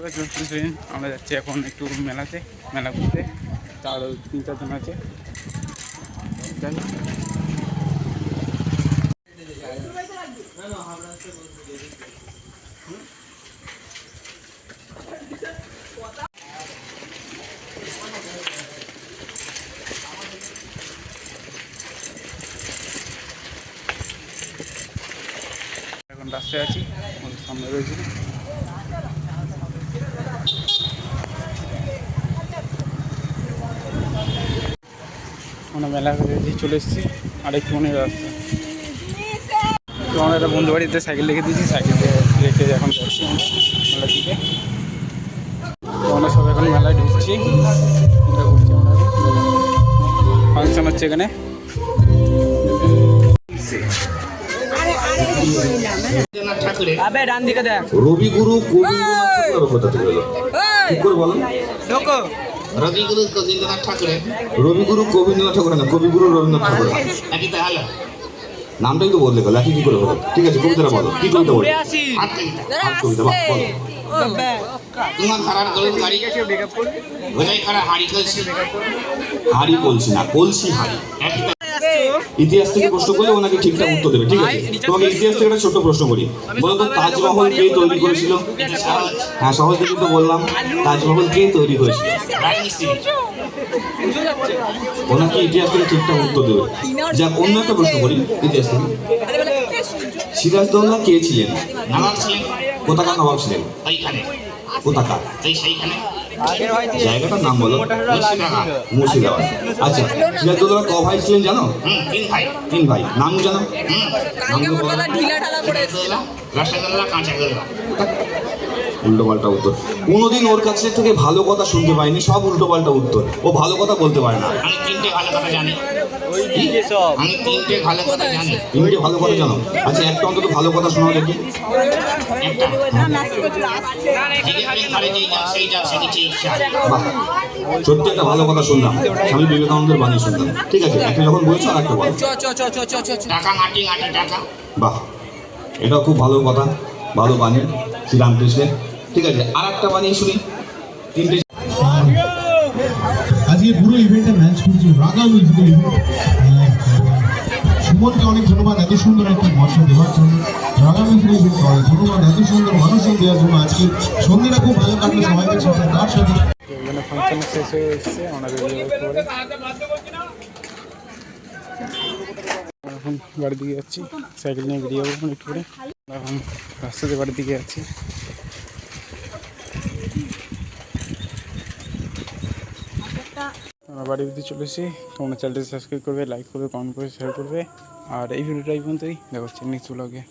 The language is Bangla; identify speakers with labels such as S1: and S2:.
S1: আমরা যাচ্ছি এখন একটু মেলা ঘুরতে, তার 3-4 জন আছে। এখন রাস্তায় আছি, সামনে রয়েছে আমরা মেলা চলে এসেছি। আর একটু মনে রাস্তা তো আমরা একটা বন্ধু বাড়িতে সাইকেল রেখে দিয়েছি, সাইকেলে রেখে এখন যাচ্ছি আমরা মেলার দিকে। তো আমরা সব এখন মেলায় ঢুকছি, ফাংশন হচ্ছে এখানে।
S2: রবিগুরু রবীন্দ্রনাথ ঠাকুর না, কবিগুরু রবীন্দ্রনাথ ঠাকুর। নামটাই তো বদলে গেল, একই কি করে হলো? ঠিক আছে, কবিতাটা বলো, কি কবিতা বলো? কবিতা বলো। হাড়ি কলসি না, কলসি হাড়ি। ইতিহাস থেকে প্রশ্ন করলে ওনাকে ঠিকঠাক উত্তর দেবে। ঠিক আছে, তোমাকে ইতিহাস থেকে একটা ছোট্ট প্রশ্ন করি, বলো তো তাজমহল কে তৈরি করেছিল? হ্যাঁ, সহজ থেকে তো বললাম, তাজমহল কে তৈরি করেছিল? ওনাকে ইতিহাস থেকে ঠিকঠাক উত্তর দেবে। যাক, অন্য একটা প্রশ্ন করি ইতিহাস থেকে। সিরাজদৌল্লা কে ছিলেন? কোথাকার নবাব ছিলেন? কোথাকার? জায়গাটার নাম বলো। মুর্শিদাবাদ। আচ্ছা, সিরাজদৌল্লা ক ভাই ছিলেন জানো? 3 ভাই। নাম জানো? উল্টো পাল্টা উত্তর। কোনোদিন ওর কাছে থেকে ভালো কথা শুনতে পাইনি, সব উল্টো পাল্টা উত্তর। ও ভালো কথা বলতে পারে না।
S3: আমি 3টে ভালো কথা জানি।
S2: জানো? আচ্ছা, একটা অন্তত ভালো কথা শোনাও দেখি। সত্যি একটা ভালো কথা শুনলাম, স্বামী বিবেকানন্দের বাণী শুনলাম। ঠিক আছে, একটা যখন বলছো আর একটা বলো। বাহ, এটাও খুব ভালো কথা, ভালো বাণী শ্রীরামকৃষ্ণের। ঠিক আছে, আর একটা বাণী শুনি। 3টে।
S4: আজকে পুরো ইভেন্টটা ম্যাচ করছে রাগা মিউজিক্যাল ইভেন্ট। সুমনকে অনেক ধন্যবাদ এত সুন্দর একটা মঞ্চ দেওয়ার জন্য। রাগা মিউজিক্যাল ইভেন্ট করে ধন্যবাদ এত সুন্দর মানুষজন দেওয়ার জন্য। আজকে সন্ধ্যেটা খুব ভালো কাটলো সবাইকে সাথে, তার সাথে
S1: ফাংশন শেষ হয়ে এসেছে। আমরা এখন বাড়ির দিকে যাচ্ছি, সাইকেল নিয়ে বেরিয়ে যাবো একটু করে। এখন রাস্তাতে বাড়ির দিকে যাচ্ছি। বাড়ির দিকে চলে এসেছি। তোমরা চ্যানেলটি সাবস্ক্রাইব করবে, লাইক করবে, কমেন্ট করে শেয়ার করবে। আর এই ভিডিওটা এই পর্যন্তই, দেখা হচ্ছে নেক্সট ব্লগে।